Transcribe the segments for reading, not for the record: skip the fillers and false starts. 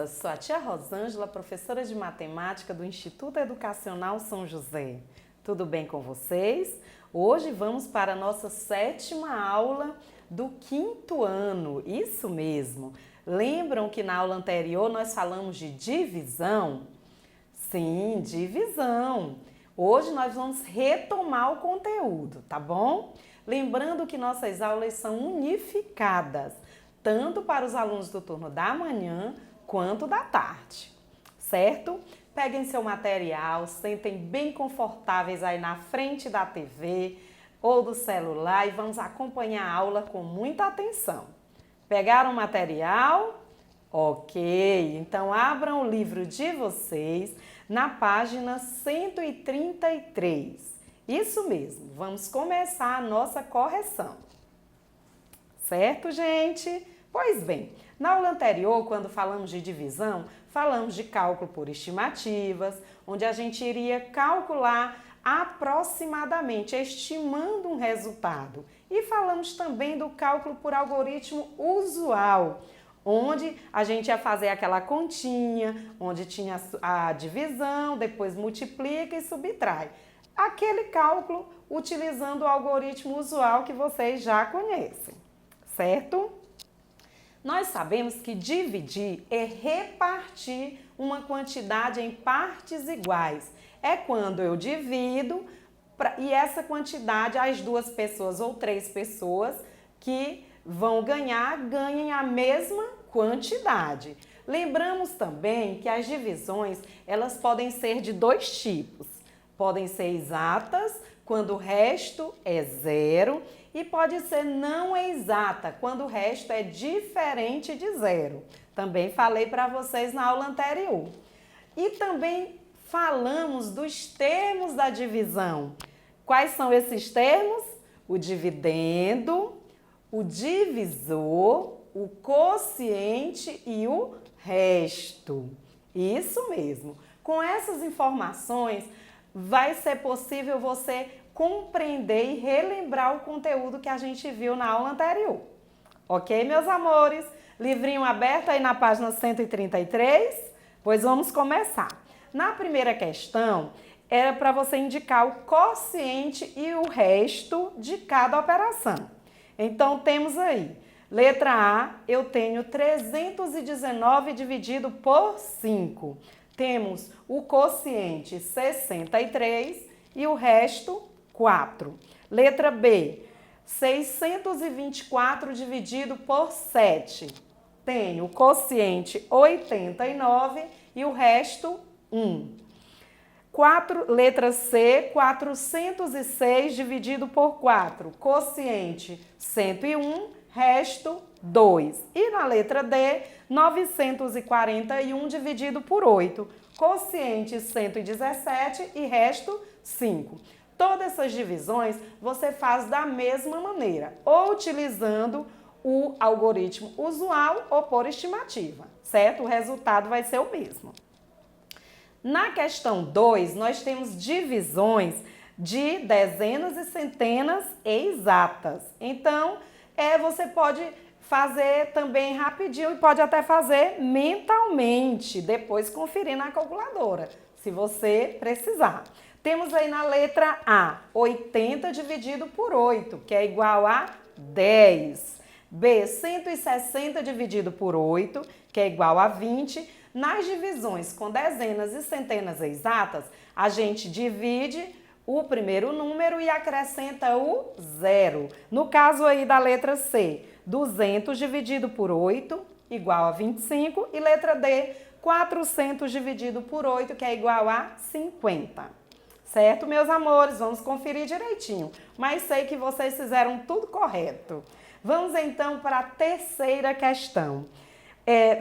crianças, sou a tia Rosângela, professora de matemática do Instituto Educacional São José. Tudo bem com vocês? Hoje vamos para a nossa 7ª aula do 5º ano, isso mesmo. Lembram que na aula anterior nós falamos de divisão? Sim, divisão. Hoje nós vamos retomar o conteúdo, tá bom? Lembrando que nossas aulas são unificadas, tanto para os alunos do turno da manhã quanto da tarde, certo? Peguem seu material, sentem bem confortáveis aí na frente da TV ou do celular e vamos acompanhar a aula com muita atenção. Pegaram o material? Ok, então abram o livro de vocês na página 133. Isso mesmo, vamos começar a nossa correção. Certo, gente? Pois bem, na aula anterior, quando falamos de divisão, falamos de cálculo por estimativas, onde a gente iria calcular aproximadamente, estimando um resultado. E falamos também do cálculo por algoritmo usual, onde a gente ia fazer aquela continha, onde tinha a divisão, depois multiplica e subtrai. Aquele cálculo utilizando o algoritmo usual que vocês já conhecem, certo? Nós sabemos que dividir é repartir uma quantidade em partes iguais. É quando eu divido e essa quantidade, as 2 pessoas ou 3 pessoas que vão ganhar, ganhem a mesma quantidade. Lembramos também que as divisões, elas podem ser de 2 tipos. Podem ser exatas, quando o resto é 0, e pode ser não exata, quando o resto é diferente de 0. Também falei para vocês na aula anterior. E também falamos dos termos da divisão. Quais são esses termos? O dividendo, o divisor, o quociente e o resto. Isso mesmo. Com essas informações, vai ser possível você compreender e relembrar o conteúdo que a gente viu na aula anterior. Ok, meus amores? Livrinho aberto aí na página 133? Pois vamos começar. Na primeira questão, era para você indicar o quociente e o resto de cada operação. Então, temos aí, letra A, eu tenho 319 dividido por 5. Temos o quociente 63 e o resto 4. Letra B, 624 dividido por 7. Tenho o quociente 89 e o resto 1. Letra C, 406 dividido por 4. Quociente 101, resto 2. E na letra D, 941 dividido por 8. Quociente 117 e resto 5. Todas essas divisões você faz da mesma maneira, ou utilizando o algoritmo usual ou por estimativa, certo? O resultado vai ser o mesmo. Na questão 2, nós temos divisões de dezenas e centenas exatas. Então, você pode fazer também rapidinho e pode até fazer mentalmente, depois conferir na calculadora, se você precisar. Temos aí na letra A, 80 dividido por 8, que é igual a 10. B, 160 dividido por 8, que é igual a 20. Nas divisões com dezenas e centenas exatas, a gente divide o primeiro número e acrescenta o 0. No caso aí da letra C, 200 dividido por 8, igual a 25. E letra D, 400 dividido por 8, que é igual a 50. Certo, meus amores? Vamos conferir direitinho. Mas sei que vocês fizeram tudo correto. Vamos então para a terceira questão.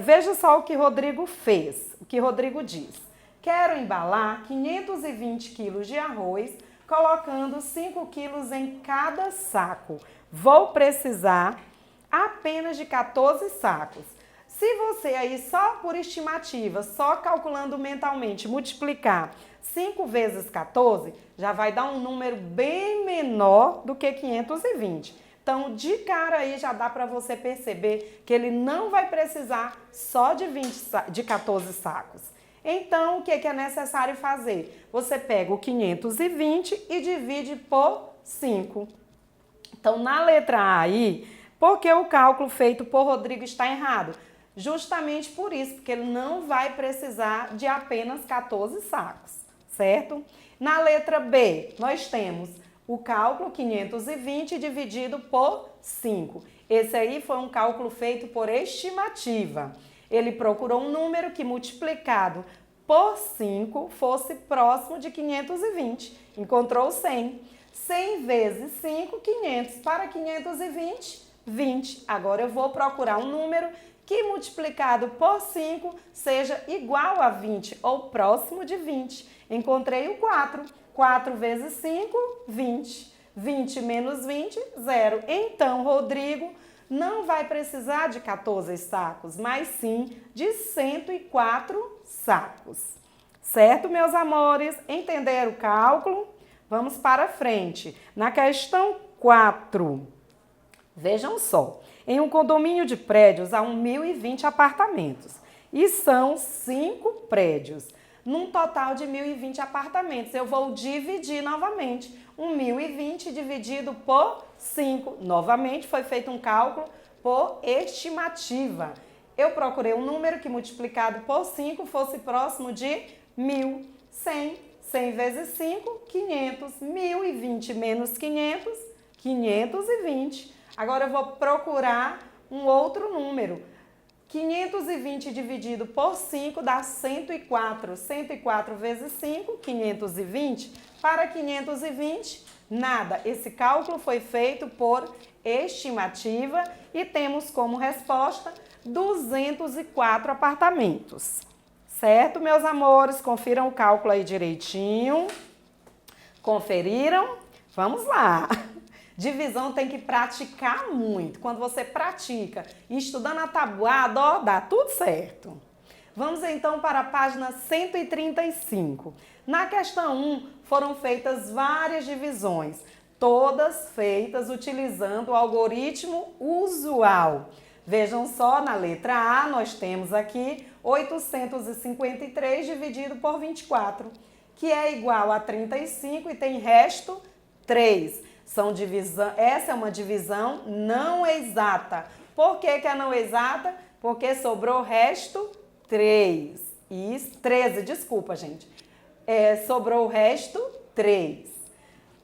Veja só o que Rodrigo fez, o que Rodrigo diz. Quero embalar 520 quilos de arroz, colocando 5 quilos em cada saco. Vou precisar apenas de 14 sacos. Se você aí só por estimativa, só calculando mentalmente, multiplicar 5 vezes 14, já vai dar um número bem menor do que 520. Então, de cara aí já dá para você perceber que ele não vai precisar só de 14 sacos. Então, o que é necessário fazer? Você pega o 520 e divide por 5. Então, na letra A aí, por que o cálculo feito por Rodrigo está errado? Justamente por isso, porque ele não vai precisar de apenas 14 sacos, certo? Na letra B, nós temos o cálculo 520 dividido por 5. Esse aí foi um cálculo feito por estimativa. Ele procurou um número que multiplicado por 5 fosse próximo de 520. Encontrou 100. 100 vezes 5, 500. Para 520, 20. Agora eu vou procurar um número que multiplicado por 5 seja igual a 20 ou próximo de 20. Encontrei o 4. 4 vezes 5, 20. 20 menos 20, 0. Então, Rodrigo não vai precisar de 14 sacos, mas sim de 104 sacos. Certo, meus amores? Entenderam o cálculo? Vamos para frente. Na questão 4, vejam só. Em um condomínio de prédios há 1.020 apartamentos e são 5 prédios. Num total de 1.020 apartamentos, eu vou dividir novamente. 1.020 dividido por 5. Novamente foi feito um cálculo por estimativa. Eu procurei um número que multiplicado por 5 fosse próximo de 1.000. 100. 100 vezes 5, 500. 1.020 menos 500, 520. Agora eu vou procurar um outro número. 520 dividido por 5 dá 104. 104 vezes 5, 520. Para 520, nada. Esse cálculo foi feito por estimativa e temos como resposta 204 apartamentos. Certo, meus amores? Confiram o cálculo aí direitinho. Conferiram? Vamos lá! Divisão tem que praticar muito. Quando você pratica, estudando a tabuada, ó, dá tudo certo. Vamos então para a página 135. Na questão 1, foram feitas várias divisões, todas feitas utilizando o algoritmo usual. Vejam só, na letra A, nós temos aqui 853 dividido por 24, que é igual a 35 e tem resto 3. Essa é uma divisão não exata. Por que é não exata? Porque sobrou resto 3. Isso, 13, desculpa, gente. Sobrou o resto 3.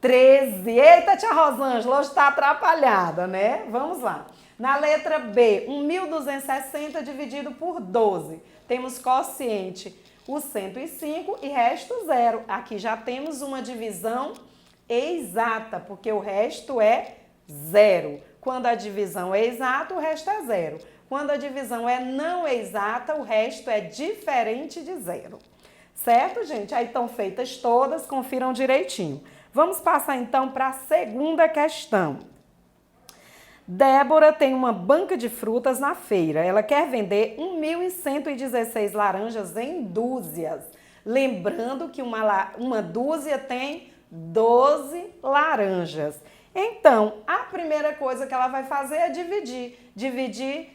13. Eita, tia Rosângela, hoje está atrapalhada, né? Vamos lá. Na letra B, 1.260 dividido por 12. Temos quociente o 105 e resto 0. Aqui já temos uma divisão exata, porque o resto é 0. Quando a divisão é exata, o resto é 0. Quando a divisão é não exata, o resto é diferente de 0. Certo, gente? Aí estão feitas todas, confiram direitinho. Vamos passar então para a segunda questão. Débora tem uma banca de frutas na feira. Ela quer vender 1.116 laranjas em dúzias. Lembrando que uma dúzia tem 12 laranjas. Então, a primeira coisa que ela vai fazer é dividir. Dividir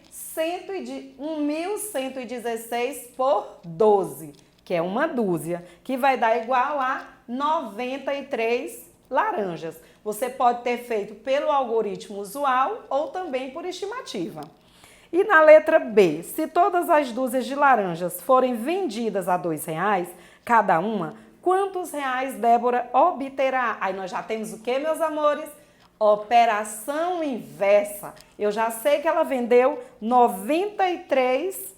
1.116 por 12, que é uma dúzia, que vai dar igual a 93 laranjas. Você pode ter feito pelo algoritmo usual ou também por estimativa. E na letra B, se todas as dúzias de laranjas forem vendidas a R$2 cada uma, quantos reais Débora obterá? Aí nós já temos o que, meus amores? Operação inversa. Eu já sei que ela vendeu 93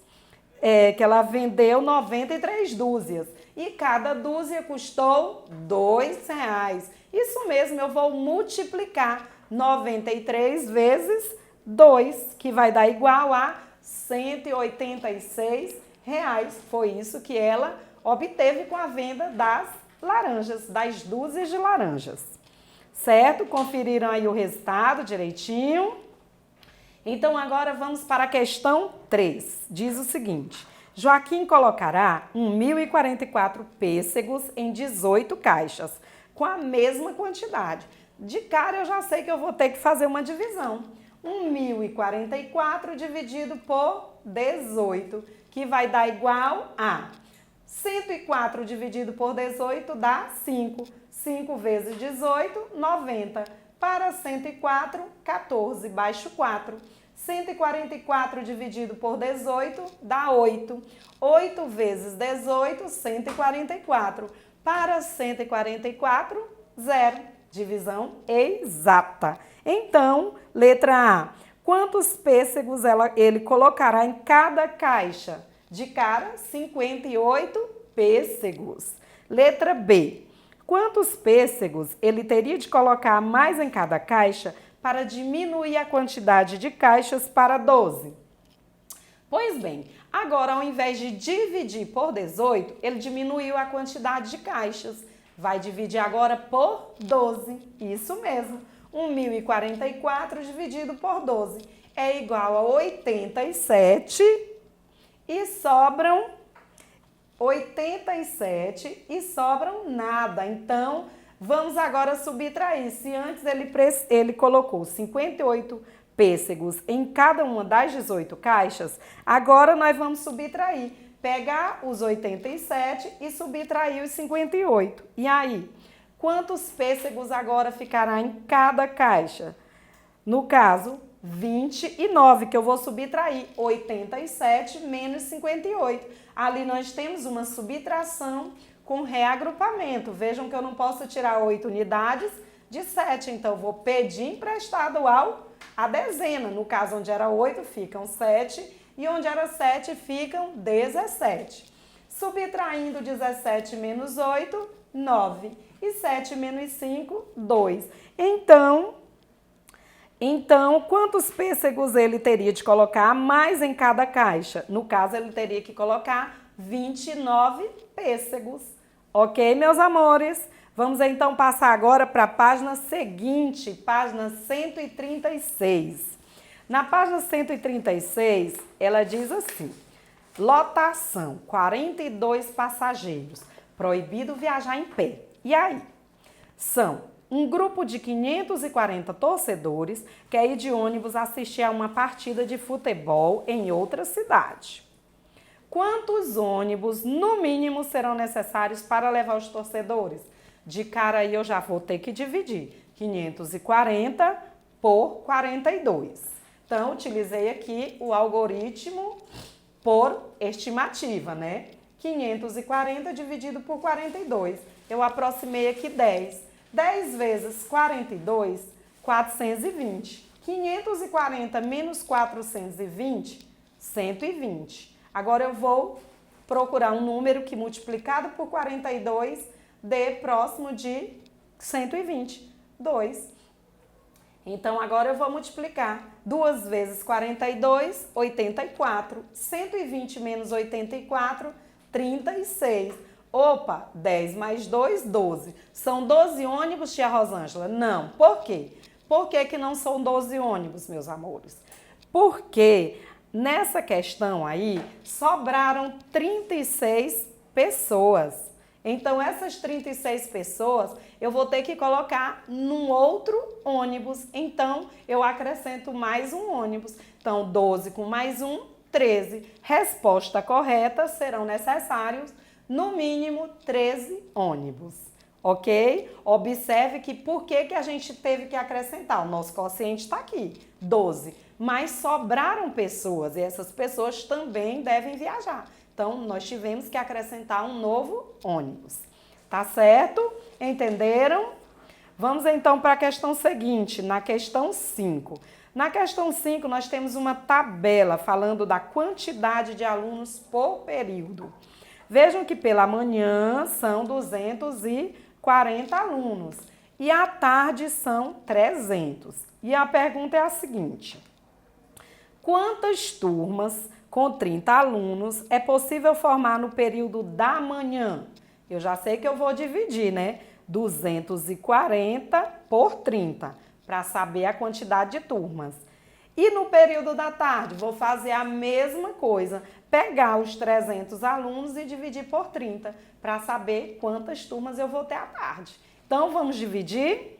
dúzias. E cada dúzia custou R$2. Isso mesmo, eu vou multiplicar 93 vezes 2, que vai dar igual a R$186. Foi isso que ela obteve com a venda das laranjas, das dúzias de laranjas. Certo? Conferiram aí o resultado direitinho? Então, agora vamos para a questão 3. Diz o seguinte: Joaquim colocará 1.044 pêssegos em 18 caixas, com a mesma quantidade. De cara eu já sei que eu vou ter que fazer uma divisão. 1.044 dividido por 18, que vai dar igual a 104 dividido por 18 dá 5. 5 vezes 18, 90. Para 104, 14, baixo 4. 144 dividido por 18 dá 8. 8 vezes 18, 144. Para 144, 0. Divisão exata. Então, letra A. Quantos pêssegos ele colocará em cada caixa? De cara, 58 pêssegos. Letra B. Quantos pêssegos ele teria de colocar mais em cada caixa para diminuir a quantidade de caixas para 12? Pois bem, agora ao invés de dividir por 18, ele diminuiu a quantidade de caixas. Vai dividir agora por 12. Isso mesmo. 1.044 dividido por 12 é igual a 87 e sobram 87 e sobram nada. Então, vamos agora subtrair. Se antes ele colocou 58 pêssegos em cada uma das 18 caixas, agora nós vamos subtrair. Pegar os 87 e subtrair os 58. E aí, quantos pêssegos agora ficará em cada caixa? No caso, 29, que eu vou subtrair 87 menos 58. Ali nós temos uma subtração com reagrupamento. Vejam que eu não posso tirar 8 unidades de 7, então eu vou pedir emprestado a dezena. No caso, onde era 8, ficam 7 e onde era 7, ficam 17. Subtraindo 17 menos 8, 9. E 7 menos 5, 2. Então, quantos pêssegos ele teria de colocar mais em cada caixa? No caso, ele teria que colocar 29 pêssegos. Ok, meus amores? Vamos então passar agora para a página seguinte, página 136. Na página 136, ela diz assim: lotação, 42 passageiros, proibido viajar em pé. E aí? São um grupo de 540 torcedores quer ir de ônibus assistir a uma partida de futebol em outra cidade. Quantos ônibus, no mínimo, serão necessários para levar os torcedores? De cara aí eu já vou ter que dividir 540 por 42. Então, utilizei aqui o algoritmo por estimativa, né? 540 dividido por 42. Eu aproximei aqui 10. 10 vezes 42, 420. 540 menos 420, 120. Agora eu vou procurar um número que multiplicado por 42 dê próximo de 120. 2. Então, agora eu vou multiplicar. 2 vezes 42, 84. 120 menos 84, 36. Opa, 10 mais 2, 12. São 12 ônibus, tia Rosângela? Não. Por quê? Por que não são 12 ônibus, meus amores? Porque nessa questão aí, sobraram 36 pessoas. Então, essas 36 pessoas, eu vou ter que colocar num outro ônibus. Então, eu acrescento mais um ônibus. Então, 12 com mais 1, 13. Resposta correta, serão necessários, no mínimo, 13 ônibus. Ok? Observe que por que a gente teve que acrescentar? O nosso quociente está aqui, 12. Mas sobraram pessoas e essas pessoas também devem viajar. Então, nós tivemos que acrescentar um novo ônibus. Tá certo? Entenderam? Vamos então para a questão seguinte, na questão 5. Na questão 5, nós temos uma tabela falando da quantidade de alunos por período. Vejam que pela manhã são 240 alunos e à tarde são 300. E a pergunta é a seguinte: quantas turmas com 30 alunos é possível formar no período da manhã? Eu já sei que eu vou dividir, né? 240 por 30, para saber a quantidade de turmas. E no período da tarde, vou fazer a mesma coisa, pegar os 300 alunos e dividir por 30, para saber quantas turmas eu vou ter à tarde. Então, vamos dividir?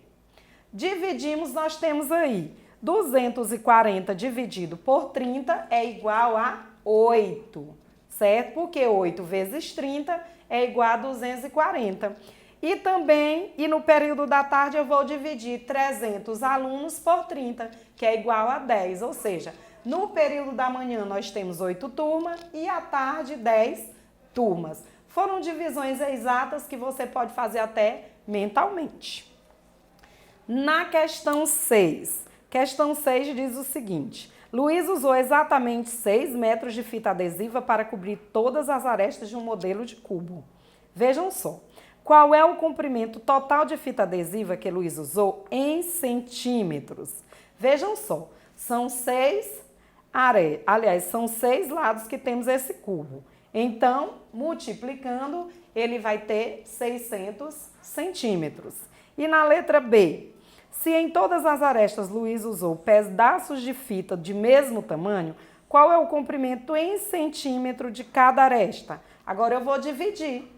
Dividimos, nós temos aí 240 dividido por 30 é igual a 8, certo? Porque 8 vezes 30 é igual a 240. E também, no período da tarde, eu vou dividir 300 alunos por 30, que é igual a 10. Ou seja, no período da manhã nós temos 8 turmas e à tarde 10 turmas. Foram divisões exatas que você pode fazer até mentalmente. Na questão 6. Questão 6 diz o seguinte: Luiz usou exatamente 6 metros de fita adesiva para cobrir todas as arestas de um modelo de cubo. Vejam só. Qual é o comprimento total de fita adesiva que Luiz usou em centímetros? Vejam só, são 6 são 6 lados que temos esse cubo. Então, multiplicando, ele vai ter 600 centímetros. E na letra B, se em todas as arestas Luiz usou pedaços de fita de mesmo tamanho, qual é o comprimento em centímetro de cada aresta? Agora eu vou dividir.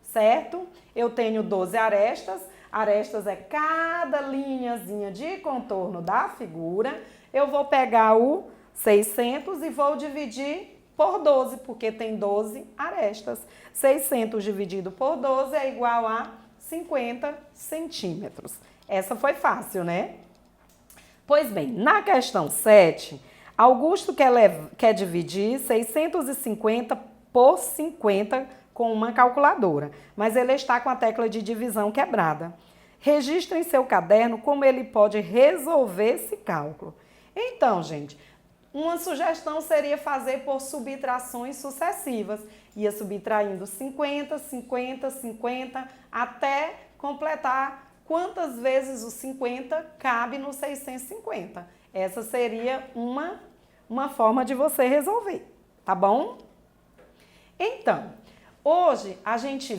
Certo? Eu tenho 12 arestas. Arestas é cada linhazinha de contorno da figura. Eu vou pegar o 600 e vou dividir por 12, porque tem 12 arestas. 600 dividido por 12 é igual a 50 centímetros. Essa foi fácil, né? Pois bem, na questão 7, Augusto quer dividir 650 por 50 com uma calculadora, mas ele está com a tecla de divisão quebrada. Registre em seu caderno como ele pode resolver esse cálculo. Então, gente, uma sugestão seria fazer por subtrações sucessivas. Ia subtraindo 50, 50, 50, até completar quantas vezes o 50 cabe no 650. Essa seria uma forma de você resolver, tá bom? Então, hoje a gente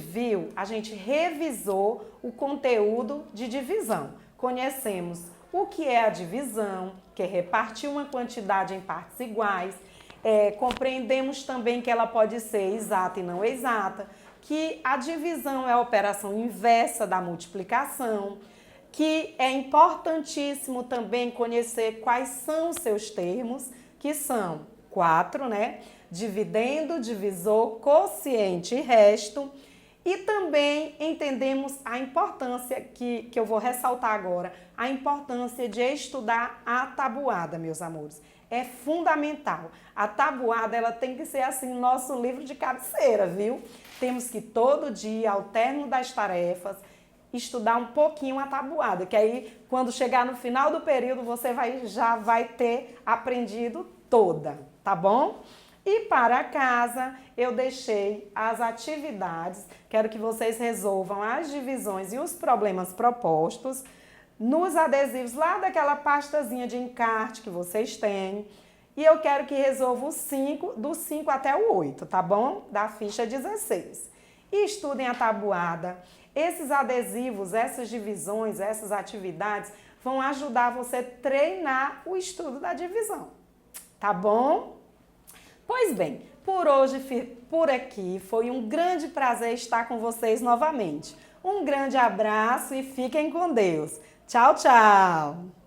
revisou o conteúdo de divisão. Conhecemos o que é a divisão, que é repartir uma quantidade em partes iguais. Compreendemos também que ela pode ser exata e não exata, que a divisão é a operação inversa da multiplicação, que é importantíssimo também conhecer quais são os seus termos, que são 4, né? Dividendo, divisor, quociente e resto. E também entendemos a importância, que eu vou ressaltar agora, a importância de estudar a tabuada, meus amores. É fundamental. A tabuada, ela tem que ser assim, nosso livro de cabeceira, viu? Temos que todo dia, ao término das tarefas, estudar um pouquinho a tabuada, que aí, quando chegar no final do período, você já vai ter aprendido toda, tá bom? E para casa, eu deixei as atividades, quero que vocês resolvam as divisões e os problemas propostos nos adesivos lá daquela pastazinha de encarte que vocês têm. E eu quero que resolvam os 5, do 5 até o 8, tá bom? Da ficha 16. E estudem a tabuada. Esses adesivos, essas divisões, essas atividades vão ajudar você a treinar o estudo da divisão, tá bom? Pois bem, por hoje, por aqui, foi um grande prazer estar com vocês novamente. Um grande abraço e fiquem com Deus. Tchau, tchau!